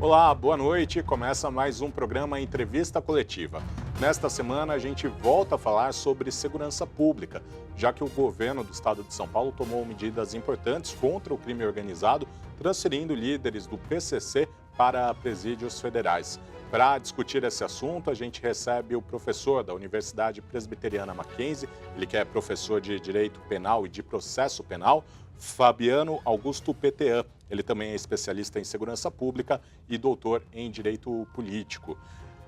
Olá, boa noite. Começa mais um programa Entrevista Coletiva. Nesta semana, a gente volta a falar sobre segurança pública, já que o governo do estado de São Paulo tomou medidas importantes contra o crime organizado, transferindo líderes do PCC para presídios federais. Para discutir esse assunto, a gente recebe o professor da Universidade Presbiteriana Mackenzie, ele que é professor de Direito Penal e de Processo Penal, Fabiano Augusto Petean. Ele também é especialista em segurança pública e doutor em direito político.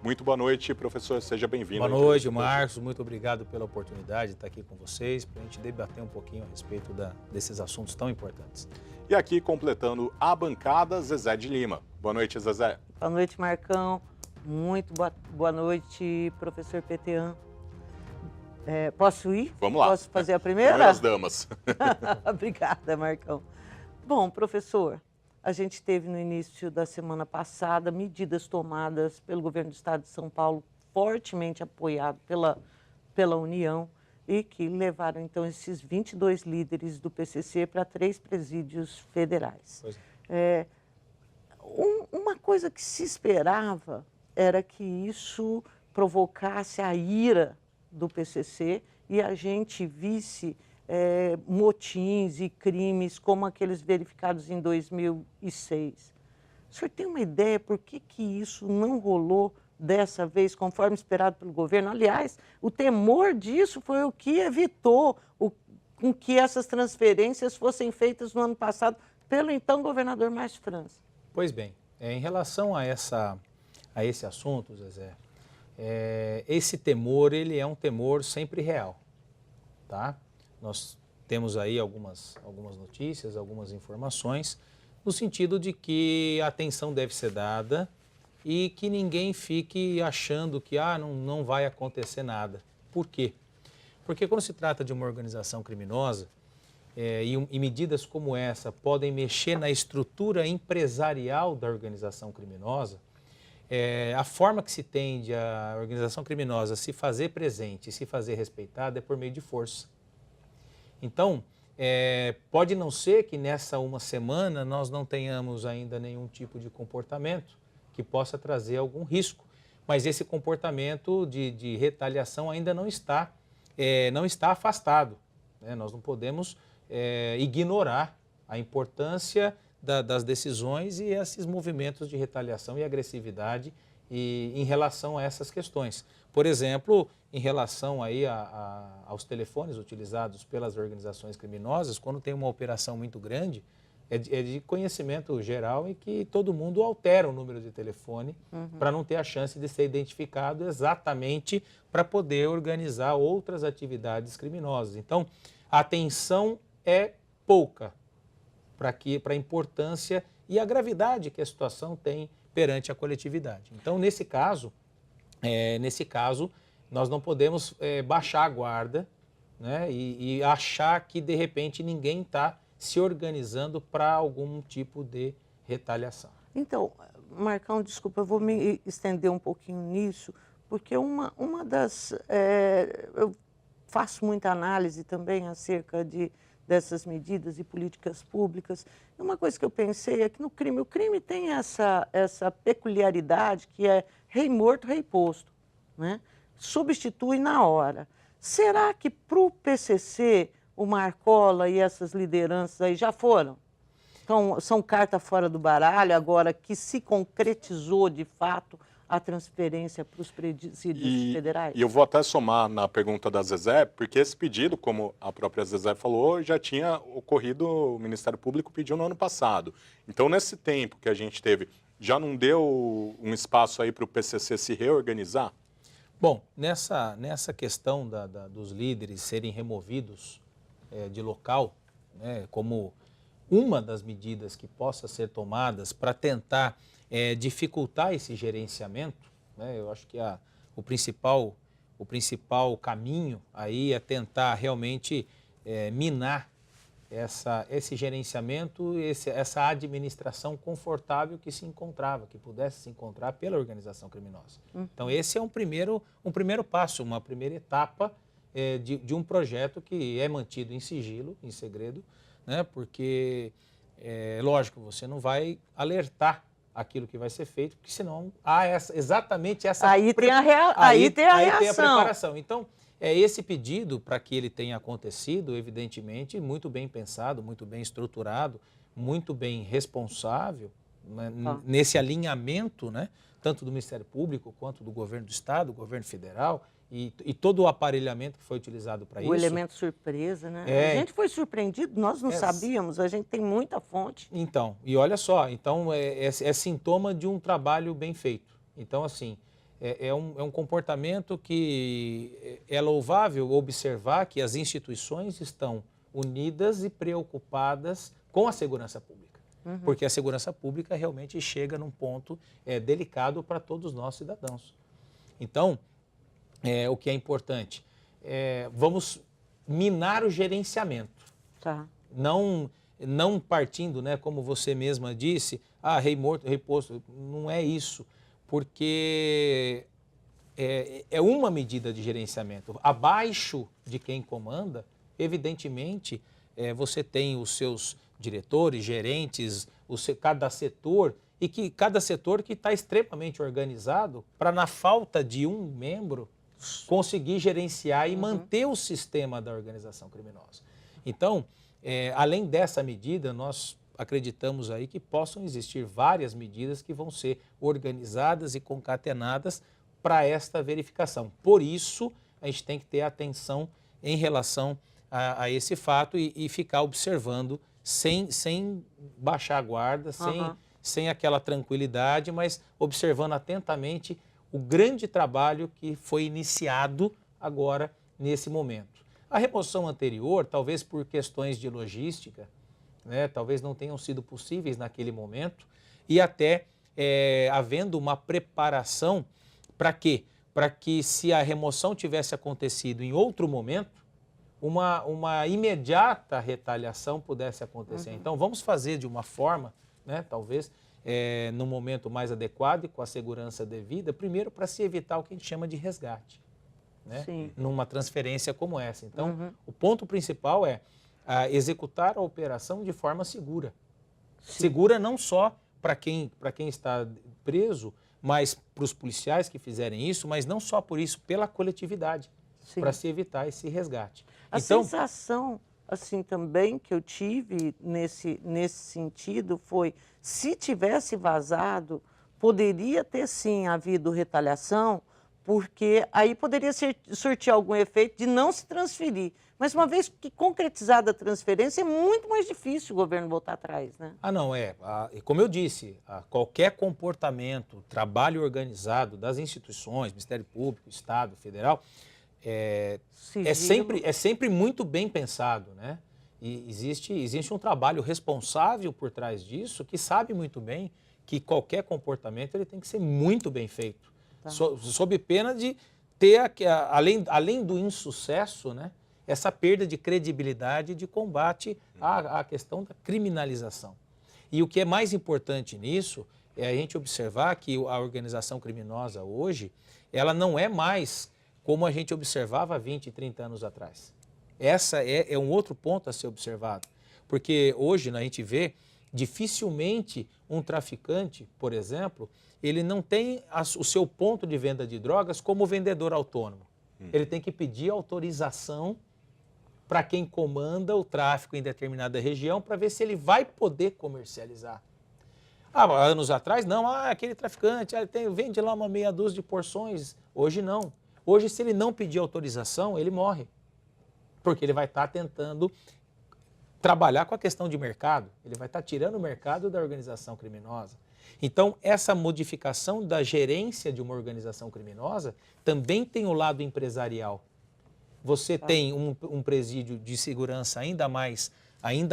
Muito boa noite, professor. Seja bem-vindo. Boa noite, Marcos. Muito obrigado pela oportunidade de estar aqui com vocês, para a gente debater um pouquinho a respeito desses assuntos tão importantes. E aqui, completando a bancada, Zezé de Lima. Boa noite, Zezé. Boa noite, Marcão. Muito boa noite, professor Petean. Posso ir? Vamos lá. Posso fazer a primeira? Primeiras damas. Obrigada, Marcão. Bom, professor, a gente teve no início da semana passada medidas tomadas pelo governo do estado de São Paulo, fortemente apoiado pela União, e que levaram, então, esses 22 líderes do PCC para 3 presídios federais. Uma coisa que se esperava era que isso provocasse a ira do PCC e a gente visse motins e crimes como aqueles verificados em 2006. O senhor tem uma ideia por que isso não rolou dessa vez, conforme esperado pelo governo? Aliás, o temor disso foi o que evitou com que essas transferências fossem feitas no ano passado pelo então governador Márcio França. Pois bem, em relação a esse assunto, Zezé, esse temor, ele é um temor sempre real, tá? Nós temos aí algumas notícias, algumas informações, no sentido de que a atenção deve ser dada e que ninguém fique achando que não vai acontecer nada. Por quê? Porque quando se trata de uma organização criminosa, e medidas como essa podem mexer na estrutura empresarial da organização criminosa, a forma que se tende a organização criminosa se fazer presente e se fazer respeitada é por meio de força. Então, pode não ser que nessa uma semana nós não tenhamos ainda nenhum tipo de comportamento que possa trazer algum risco, mas esse comportamento de retaliação ainda não está afastado, né? Nós não podemos ignorar a importância das decisões e esses movimentos de retaliação e agressividade em relação a essas questões. Por exemplo, em relação aí aos telefones utilizados pelas organizações criminosas, quando tem uma operação muito grande, é de conhecimento geral em que todo mundo altera o número de telefone para não ter a chance de ser identificado exatamente para poder organizar outras atividades criminosas. Então, a atenção é pouca para a importância e a gravidade que a situação tem perante a coletividade. Então, nesse caso, nós não podemos baixar a guarda, né, e achar que, de repente, ninguém está se organizando para algum tipo de retaliação. Então, Marcão, desculpa, eu vou me estender um pouquinho nisso, porque uma das... eu faço muita análise também acerca dessas medidas e políticas públicas. E uma coisa que eu pensei é que o crime tem essa peculiaridade que é rei morto, rei posto, né? Substitui na hora. Será que para o PCC, o Marcola e essas lideranças aí já foram? Então, são carta fora do baralho agora que se concretizou de fato a transferência para os presídios federais? E eu vou até somar na pergunta da Zezé, porque esse pedido, como a própria Zezé falou, já tinha ocorrido, o Ministério Público pediu no ano passado. Então, nesse tempo que a gente teve, já não deu um espaço aí para o PCC se reorganizar? Bom, nessa questão dos líderes serem removidos de local, né, como uma das medidas que possa ser tomadas para tentar dificultar esse gerenciamento, né? Eu acho que o principal caminho aí é tentar realmente minar esse gerenciamento, essa administração confortável que pudesse se encontrar pela organização criminosa. Então, esse é um primeiro passo, uma primeira etapa de um projeto que é mantido em sigilo, em segredo, né? Porque, lógico, você não vai alertar aquilo que vai ser feito, porque senão há exatamente essa... Aí tem a reação. Preparação. Então, é esse pedido, para que ele tenha acontecido, evidentemente, muito bem pensado, muito bem estruturado, muito bem responsável, né, nesse alinhamento, né, tanto do Ministério Público quanto do Governo do Estado, do Governo Federal, e todo o aparelhamento que foi utilizado para isso. O elemento surpresa, né? A gente foi surpreendido, nós não sabíamos, a gente tem muita fonte. Então, e olha só, então é sintoma de um trabalho bem feito. Então, assim, é um comportamento que é louvável observar que as instituições estão unidas e preocupadas com a segurança pública. Porque a segurança pública realmente chega num ponto delicado para todos nós cidadãos. Então, o que é importante, vamos minar o gerenciamento. Tá. Não partindo, né, como você mesma disse, rei morto, rei posto, não é isso, porque é uma medida de gerenciamento. Abaixo de quem comanda, evidentemente, você tem os seus diretores, gerentes, cada setor, e que cada setor que está extremamente organizado para, na falta de um membro, conseguir gerenciar e manter o sistema da organização criminosa. Então, além dessa medida, nós acreditamos aí que possam existir várias medidas que vão ser organizadas e concatenadas para esta verificação. Por isso, a gente tem que ter atenção em relação a esse fato e ficar observando sem baixar a guarda, sem aquela tranquilidade, mas observando atentamente o grande trabalho que foi iniciado agora nesse momento. A remoção anterior, talvez por questões de logística, né, talvez não tenham sido possíveis naquele momento, e até havendo uma preparação para quê? Para que, se a remoção tivesse acontecido em outro momento, uma imediata retaliação pudesse acontecer. Então, vamos fazer de uma forma, né, talvez, no momento mais adequado e com a segurança devida, primeiro para se evitar o que a gente chama de resgate, né? Numa transferência como essa. Então, o ponto principal é executar a operação de forma segura. Segura não só para quem está preso, mas para os policiais que fizerem isso, mas não só por isso, pela coletividade, para se evitar esse resgate. A sensação, assim, também que eu tive nesse sentido foi, se tivesse vazado, poderia ter sim havido retaliação, porque aí poderia surtir algum efeito de não se transferir. Mas uma vez que concretizada a transferência, é muito mais difícil o governo voltar atrás, né? Não, como eu disse, qualquer comportamento, trabalho organizado das instituições, Ministério Público, Estado, Federal, é sempre muito bem pensado, né? E existe um trabalho responsável por trás disso, que sabe muito bem que qualquer comportamento ele tem que ser muito bem feito, sob pena de ter, além do insucesso, né, essa perda de credibilidade de combate à questão da criminalização. E o que é mais importante nisso é a gente observar que a organização criminosa hoje, ela não é mais como a gente observava há 20, 30 anos atrás. Essa é um outro ponto a ser observado, porque hoje a gente vê dificilmente um traficante, por exemplo, ele não tem o seu ponto de venda de drogas como vendedor autônomo. Ele tem que pedir autorização para quem comanda o tráfico em determinada região para ver se ele vai poder comercializar. Há anos atrás, não, aquele traficante vende lá uma meia dúzia de porções. Hoje não. Hoje, se ele não pedir autorização, ele morre. Porque ele vai estar tentando trabalhar com a questão de mercado. Ele vai estar tirando o mercado da organização criminosa. Então, essa modificação da gerência de uma organização criminosa também tem o lado empresarial. Você tem um presídio de segurança ainda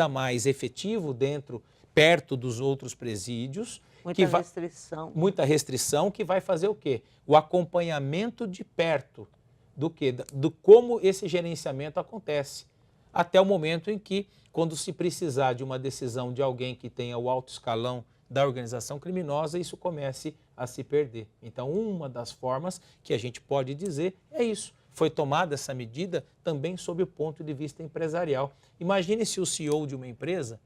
mais efetivo perto dos outros presídios. Muita restrição que vai fazer o quê? O acompanhamento de perto do como esse gerenciamento acontece. Até o momento em que, quando se precisar de uma decisão de alguém que tenha o alto escalão da organização criminosa, isso comece a se perder. Então, uma das formas que a gente pode dizer é isso. Foi tomada essa medida também sob o ponto de vista empresarial. Imagine se o CEO de uma empresa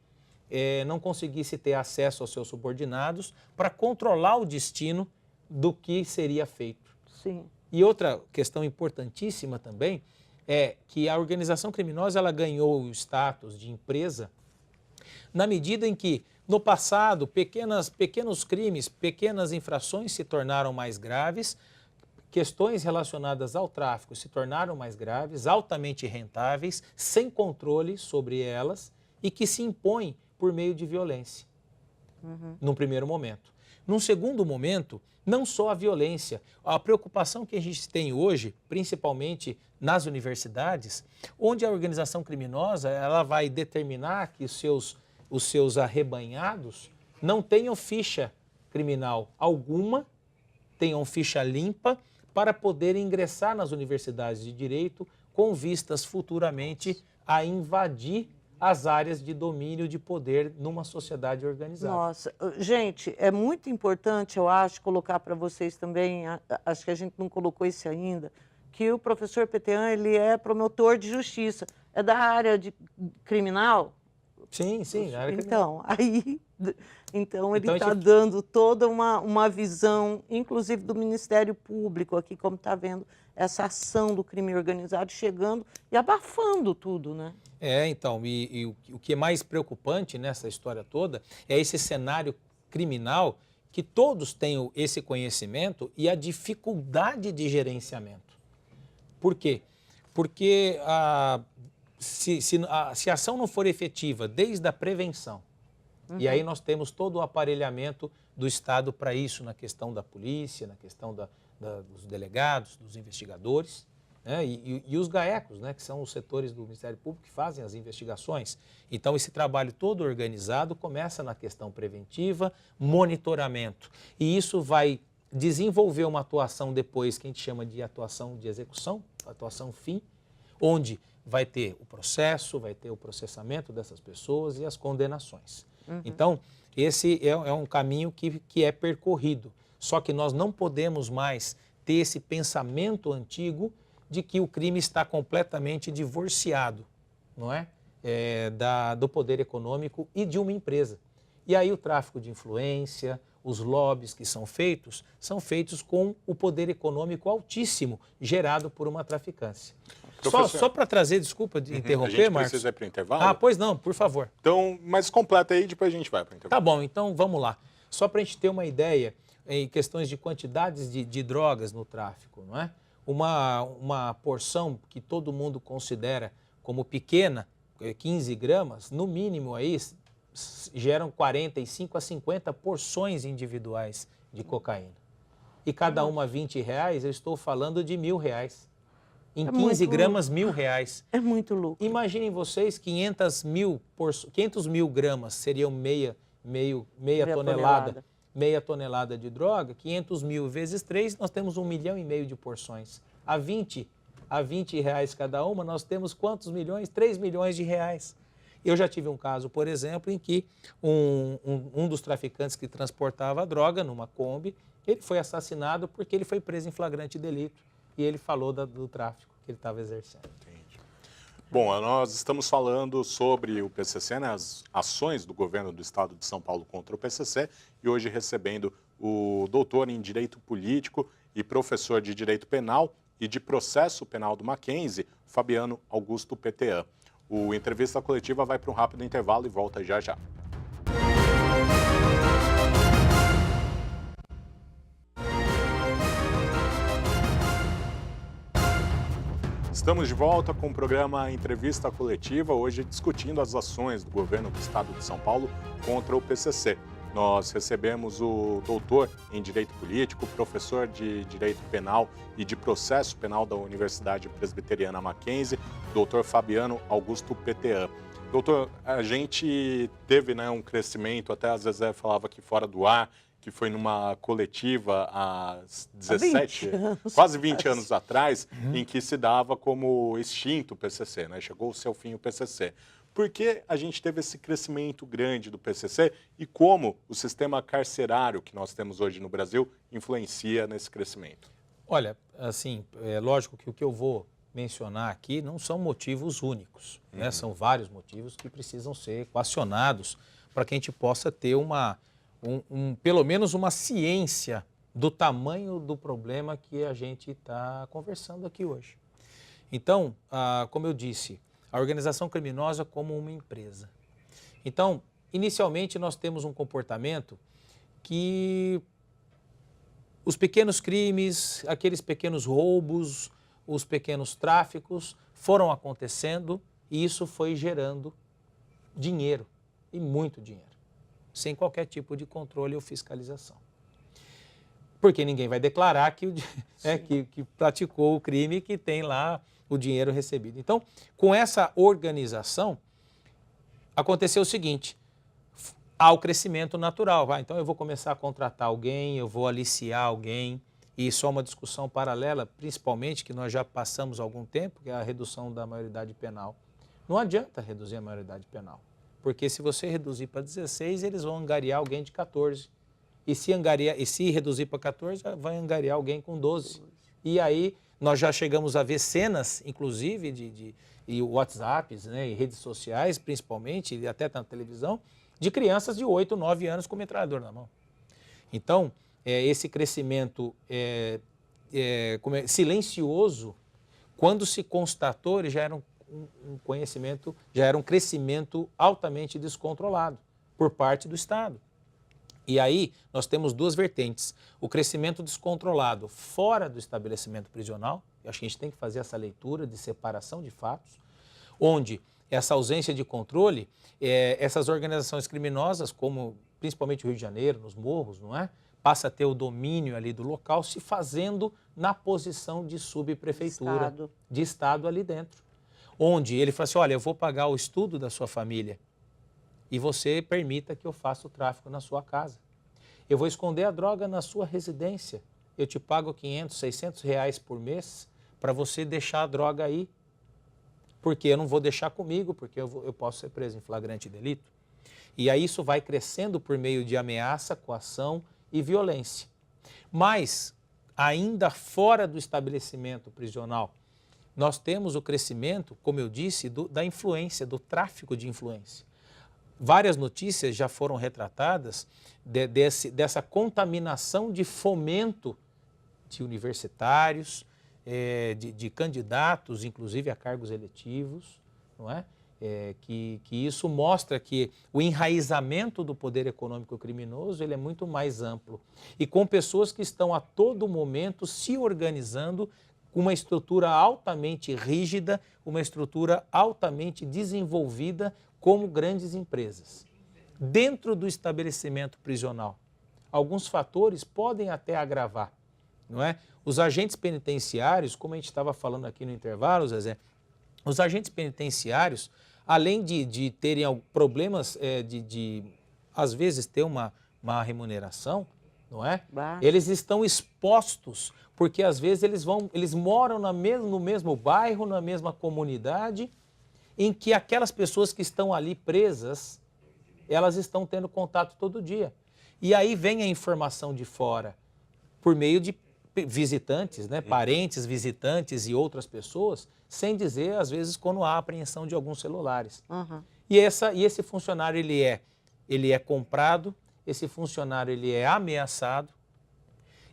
não conseguisse ter acesso aos seus subordinados para controlar o destino do que seria feito. Sim. E outra questão importantíssima também é que a organização criminosa ela ganhou o status de empresa na medida em que, no passado, pequenos crimes, pequenas infrações se tornaram mais graves, questões relacionadas ao tráfico se tornaram mais graves, altamente rentáveis, sem controle sobre elas e que se impõem por meio de violência, num primeiro momento. Num segundo momento, não só a violência, a preocupação que a gente tem hoje, principalmente nas universidades, onde a organização criminosa ela vai determinar que os seus arrebanhados não tenham ficha criminal alguma, tenham ficha limpa, para poder ingressar nas universidades de direito com vistas futuramente a invadir as áreas de domínio de poder numa sociedade organizada. Nossa, gente, é muito importante, eu acho, colocar para vocês também, acho que a gente não colocou isso ainda, que o professor Petean, ele é promotor de justiça, é da área de criminal. Sim, da área criminal. Então ele está dando toda uma visão, inclusive do Ministério Público aqui, como está vendo essa ação do crime organizado chegando e abafando tudo, né? Então, e o que é mais preocupante nessa história toda é esse cenário criminal que todos tenham esse conhecimento e a dificuldade de gerenciamento. Por quê? Porque se a ação não for efetiva desde a prevenção, e aí nós temos todo o aparelhamento do Estado para isso, na questão da polícia, na questão dos delegados, dos investigadores, né? E os GAECos, né? Que são os setores do Ministério Público que fazem as investigações. Então, esse trabalho todo organizado começa na questão preventiva, monitoramento. E isso vai desenvolver uma atuação depois que a gente chama de atuação de execução, atuação fim, onde vai ter o processo, vai ter o processamento dessas pessoas e as condenações. Então, esse é um caminho que é percorrido. Só que nós não podemos mais ter esse pensamento antigo de que o crime está completamente divorciado, não é? Do poder econômico e de uma empresa. E aí o tráfico de influência, os lobbies que são feitos com o poder econômico altíssimo gerado por uma traficância. Só para trazer, desculpa de interromper, Marcos. Precisa ir para o intervalo? Pois não, por favor. Então, mas completa aí, depois a gente vai para o intervalo. Tá bom, então vamos lá. Só para a gente ter uma ideia em questões de quantidades de drogas no tráfico, não é? Uma porção que todo mundo considera como pequena, 15 gramas, no mínimo aí geram 45 a 50 porções individuais de cocaína. E cada uma R$20, eu estou falando de R$1.000. Em 15 gramas, R$1.000. É muito louco. Imaginem vocês, 500 mil gramas seriam meia tonelada. Meia tonelada de droga, 500 mil vezes 3, nós temos 1,5 milhão de porções. A 20 reais cada uma, nós temos quantos milhões? 3 milhões de reais. Eu já tive um caso, por exemplo, em que um dos traficantes que transportava a droga numa Kombi, ele foi assassinado porque ele foi preso em flagrante delito e ele falou do tráfico que ele estava exercendo. Entendi. Bom, nós estamos falando sobre o PCC, né, as ações do governo do estado de São Paulo contra o PCC, e hoje recebendo o doutor em Direito Político e professor de Direito Penal e de Processo Penal do Mackenzie, Fabiano Augusto Petean. O Entrevista Coletiva vai para um rápido intervalo e volta já já. Estamos de volta com o programa Entrevista Coletiva, hoje discutindo as ações do governo do estado de São Paulo contra o PCC. Nós recebemos o doutor em Direito Político, professor de Direito Penal e de Processo Penal da Universidade Presbiteriana Mackenzie, doutor Fabiano Augusto Petean. Doutor, a gente teve, né, um crescimento, até a Zezé falava aqui fora do ar, que foi numa coletiva há 17, quase 20 anos atrás, em que se dava como extinto o PCC, né? Chegou-se ao fim o PCC. Por que a gente teve esse crescimento grande do PCC e como o sistema carcerário que nós temos hoje no Brasil influencia nesse crescimento? Olha, assim, é lógico que o que eu vou mencionar aqui não são motivos únicos, né? São vários motivos que precisam ser equacionados para que a gente possa ter pelo menos uma ciência do tamanho do problema que a gente está conversando aqui hoje. Então, como eu disse, a organização criminosa como uma empresa. Então, inicialmente nós temos um comportamento que os pequenos crimes, aqueles pequenos roubos, os pequenos tráficos foram acontecendo e isso foi gerando dinheiro, e muito dinheiro, sem qualquer tipo de controle ou fiscalização. Porque ninguém vai declarar que praticou o crime e que tem lá o dinheiro recebido. Então, com essa organização, aconteceu o seguinte: há o crescimento natural. Então, eu vou começar a contratar alguém, eu vou aliciar alguém, e isso é uma discussão paralela, principalmente, que nós já passamos há algum tempo, que é a redução da maioridade penal. Não adianta reduzir a maioridade penal, porque se você reduzir para 16, eles vão angariar alguém de 14. E se reduzir para 14, vai angariar alguém com 12. E aí nós já chegamos a ver cenas, inclusive, e WhatsApps, né, e redes sociais, principalmente, e até na televisão, de crianças de 8, 9 anos com metralhador na mão. Então, esse crescimento silencioso, quando se constatou, ele já era um crescimento altamente descontrolado por parte do Estado. E aí nós temos duas vertentes: o crescimento descontrolado fora do estabelecimento prisional. Eu acho que a gente tem que fazer essa leitura de separação de fatos, onde essa ausência de controle, essas organizações criminosas, como principalmente o Rio de Janeiro, nos morros, não é? Passa a ter o domínio ali do local, se fazendo na posição de subprefeitura, de Estado ali dentro. Onde ele fala assim: olha, eu vou pagar o estudo da sua família e você permita que eu faça o tráfico na sua casa. Eu vou esconder a droga na sua residência. Eu te pago 500, 600 reais por mês para você deixar a droga aí. Porque eu não vou deixar comigo, porque eu posso ser preso em flagrante delito. E aí isso vai crescendo por meio de ameaça, coação e violência. Mas, ainda fora do estabelecimento prisional, nós temos o crescimento, como eu disse, da influência, do tráfico de influência. Várias notícias já foram retratadas dessa contaminação de fomento de universitários, de candidatos, inclusive a cargos eletivos, não é? Que isso mostra que o enraizamento do poder econômico criminoso ele é muito mais amplo. E com pessoas que estão a todo momento se organizando com uma estrutura altamente rígida, uma estrutura altamente desenvolvida como grandes empresas. Dentro do estabelecimento prisional, alguns fatores podem até agravar, não é? Os agentes penitenciários, como a gente estava falando aqui no intervalo, Zezé, os agentes penitenciários, além de terem problemas às vezes, ter uma remuneração, não é? Eles estão expostos, porque às vezes eles moram no mesmo bairro, na mesma comunidade, em que aquelas pessoas que estão ali presas, elas estão tendo contato todo dia. E aí vem a informação de fora, por meio de visitantes, né? Parentes, visitantes e outras pessoas, sem dizer, às vezes, quando há apreensão de alguns celulares. Uhum. E esse funcionário, ele é comprado, esse funcionário ele é ameaçado,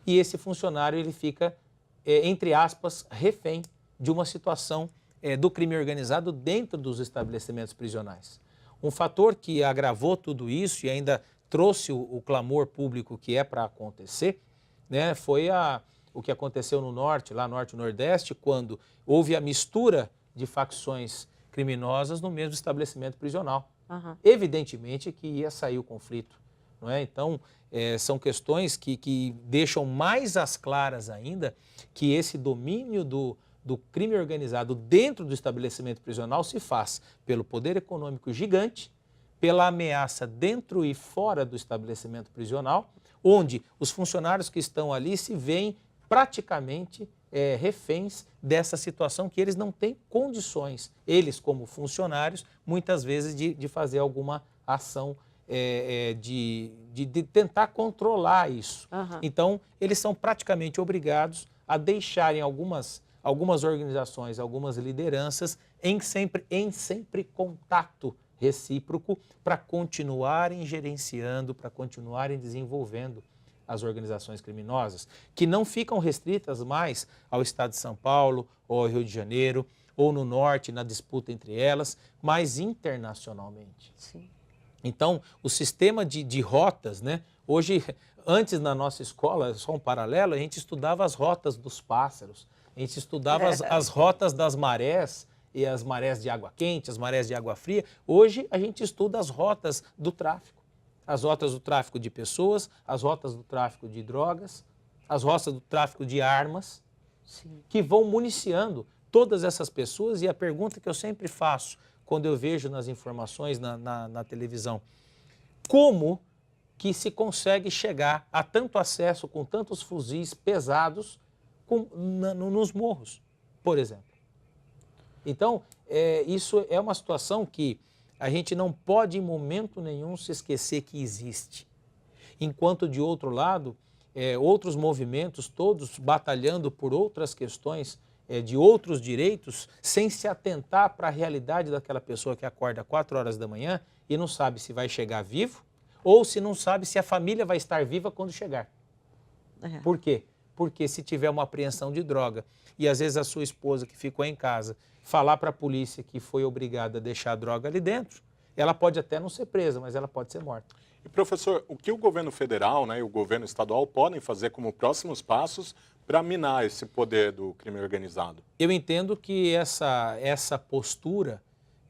e esse funcionário ele fica, entre aspas, refém de uma situação do crime organizado dentro dos estabelecimentos prisionais. Um fator que agravou tudo isso e ainda trouxe o clamor público que é para acontecer, né, foi o que aconteceu no norte, lá norte e nordeste, quando houve a mistura de facções criminosas no mesmo estabelecimento prisional. Uhum. Evidentemente que ia sair o conflito, não é? Então, são questões que deixam mais às claras ainda que esse domínio do crime organizado dentro do estabelecimento prisional se faz pelo poder econômico gigante, pela ameaça dentro e fora do estabelecimento prisional, onde os funcionários que estão ali se veem praticamente reféns dessa situação que eles não têm condições, eles como funcionários, muitas vezes de fazer alguma ação de tentar controlar isso. Uhum. Então, eles são praticamente obrigados a deixarem algumas algumas organizações, algumas lideranças em sempre contato recíproco para continuarem gerenciando, para continuarem desenvolvendo as organizações criminosas, que não ficam restritas mais ao Estado de São Paulo ou ao Rio de Janeiro, ou no Norte, na disputa entre elas, mas internacionalmente. Sim. Então, o sistema de rotas, né? Hoje, antes na nossa escola, só um paralelo, a gente estudava as rotas dos pássaros, a gente estudava as rotas das marés, e as marés de água quente, as marés de água fria. Hoje, a gente estuda as rotas do tráfico. As rotas do tráfico de pessoas, as rotas do tráfico de drogas, as rotas do tráfico de armas, Sim. que vão municiando todas essas pessoas. E a pergunta que eu sempre faço quando eu vejo nas informações na televisão, como que se consegue chegar a tanto acesso com tantos fuzis pesados nos morros, por exemplo? Então, isso é uma situação que a gente não pode, em momento nenhum, se esquecer que existe. Enquanto, de outro lado, outros movimentos, todos batalhando por outras questões, de outros direitos, sem se atentar para a realidade daquela pessoa que acorda 4 horas da manhã e não sabe se vai chegar vivo ou se não sabe se a família vai estar viva quando chegar. Por quê? Porque se tiver uma apreensão de droga e às vezes a sua esposa que ficou em casa falar para a polícia que foi obrigada a deixar a droga ali dentro, ela pode até não ser presa, mas ela pode ser morta. E, professor, o que o governo federal, né, e o governo estadual podem fazer como próximos passos para minar esse poder do crime organizado? Eu entendo que essa postura,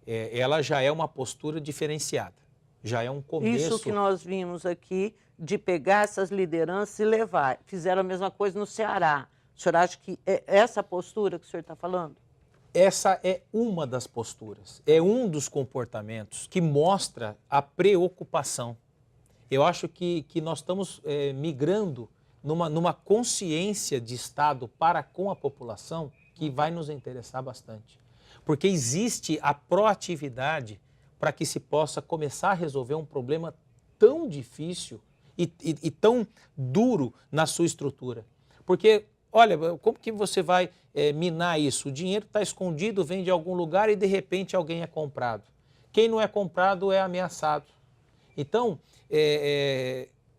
ela já é uma postura diferenciada, já é um começo... Isso que nós vimos aqui, de pegar essas lideranças e levar. Fizeram a mesma coisa no Ceará. O senhor acha que é essa postura que o senhor está falando? Essa é uma das posturas, é um dos comportamentos que mostra a preocupação. Eu acho que nós estamos migrando numa consciência de Estado para com a população que vai nos interessar bastante. Porque existe a proatividade para que se possa começar a resolver um problema tão difícil e tão duro na sua estrutura. Porque, olha, como que você vai minar isso? O dinheiro está escondido, vem de algum lugar e de repente alguém é comprado. Quem não é comprado é ameaçado. Então,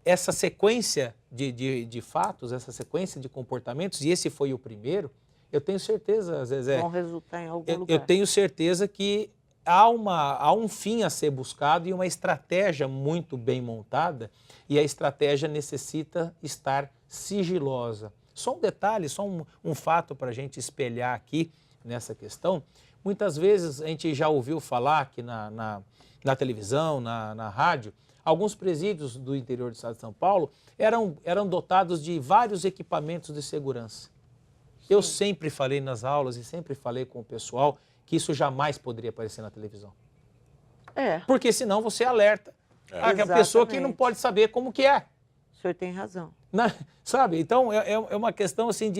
essa sequência de fatos, essa sequência de comportamentos, e esse foi o primeiro, eu tenho certeza, Zezé... Vão resultar em algum lugar. Eu tenho certeza que há um fim a ser buscado e uma estratégia muito bem montada, e a estratégia necessita estar sigilosa. Só um detalhe, só um fato para a gente espelhar aqui nessa questão. Muitas vezes a gente já ouviu falar aqui na televisão, na rádio, alguns presídios do interior do estado de São Paulo eram dotados de vários equipamentos de segurança. Sim. Eu sempre falei nas aulas e sempre falei com o pessoal que isso jamais poderia aparecer na televisão. Porque senão você alerta a pessoa que não pode saber como que é. O senhor tem razão. Sabe? Então, é uma questão assim,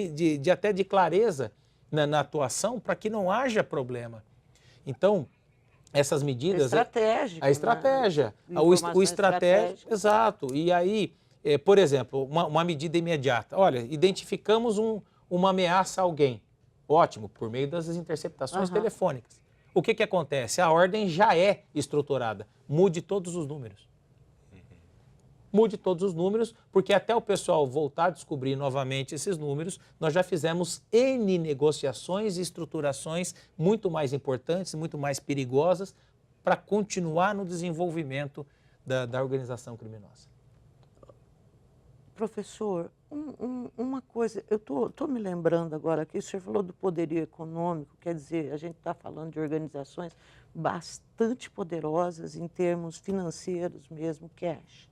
até de clareza na atuação para que não haja problema. Então, essas medidas... Estratégica. A estratégia. Né? O estratégia. Exato. E aí, por exemplo, uma medida imediata. Olha, identificamos uma ameaça a alguém. Ótimo, por meio das interceptações telefônicas. O que acontece? A ordem já é estruturada. Mude todos os números. Mude todos os números, porque até o pessoal voltar a descobrir novamente esses números, nós já fizemos N negociações e estruturações muito mais importantes, muito mais perigosas, para continuar no desenvolvimento da organização criminosa. Professor, uma coisa, eu estou me lembrando agora aqui, o senhor falou do poderio econômico, quer dizer, a gente está falando de organizações bastante poderosas em termos financeiros mesmo, cash.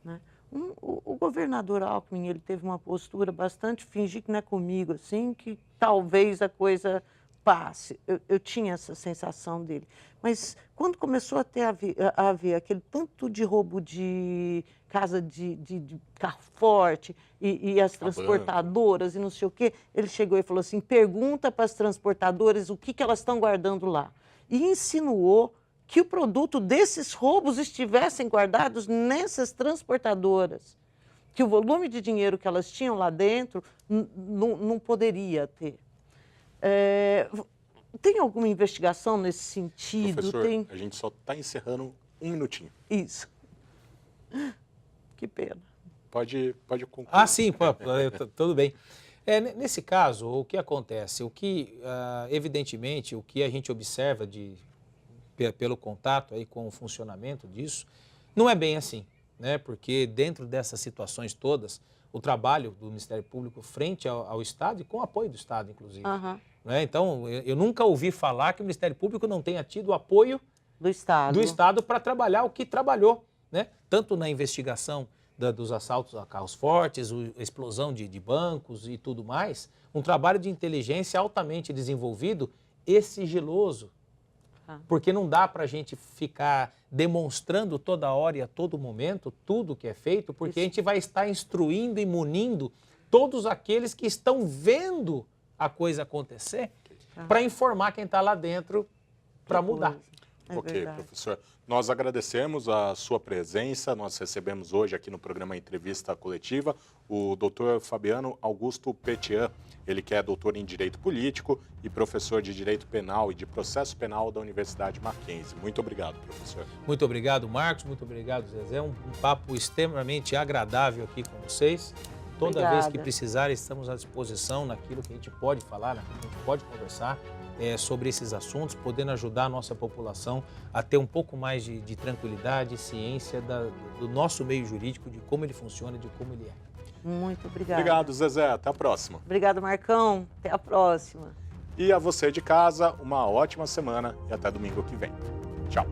Né? O governador Alckmin, ele teve uma postura bastante, fingir que não é comigo, assim, que talvez a coisa passe. Eu tinha essa sensação dele. Mas quando começou a haver aquele tanto de roubo de casa de carro forte e as transportadoras e não sei o quê, ele chegou e falou assim, pergunta para as transportadoras o que elas estão guardando lá. E insinuou que o produto desses roubos estivessem guardados nessas transportadoras, que o volume de dinheiro que elas tinham lá dentro não poderia ter. Tem alguma investigação nesse sentido? Professor, a gente só está encerrando um minutinho. Isso. Que pena. Pode concluir. Ah, sim, tudo bem. Nesse caso, o que acontece? Evidentemente, o que a gente observa pelo contato aí com o funcionamento disso, não é bem assim, né? Porque dentro dessas situações todas, o trabalho do Ministério Público frente ao Estado e com o apoio do Estado, inclusive. Uhum. Né? Então, eu nunca ouvi falar que o Ministério Público não tenha tido o apoio do Estado para trabalhar o que trabalhou, né? Tanto na investigação dos assaltos a carros fortes, a explosão de bancos e tudo mais, um trabalho de inteligência altamente desenvolvido e sigiloso. Porque não dá para a gente ficar demonstrando toda hora e a todo momento tudo que é feito, porque a gente vai estar instruindo e munindo todos aqueles que estão vendo a coisa acontecer para informar quem está lá dentro para mudar. Ok, professor. Nós agradecemos a sua presença. Nós recebemos hoje aqui no programa Entrevista Coletiva o doutor Fabiano Augusto Petian. Ele que é doutor em Direito Político e professor de Direito Penal e de Processo Penal da Universidade Mackenzie. Muito obrigado, professor. Muito obrigado, Marcos. Muito obrigado, Zezé. Um papo extremamente agradável aqui com vocês. Toda vez que precisarem, estamos à disposição naquilo que a gente pode falar, naquilo que a gente pode conversar sobre esses assuntos, podendo ajudar a nossa população a ter um pouco mais de tranquilidade e ciência do nosso meio jurídico, de como ele funciona, de como ele é. Muito obrigada. Obrigado, Zezé. Até a próxima. Obrigado, Marcão. Até a próxima. E a você de casa, uma ótima semana e até domingo que vem. Tchau.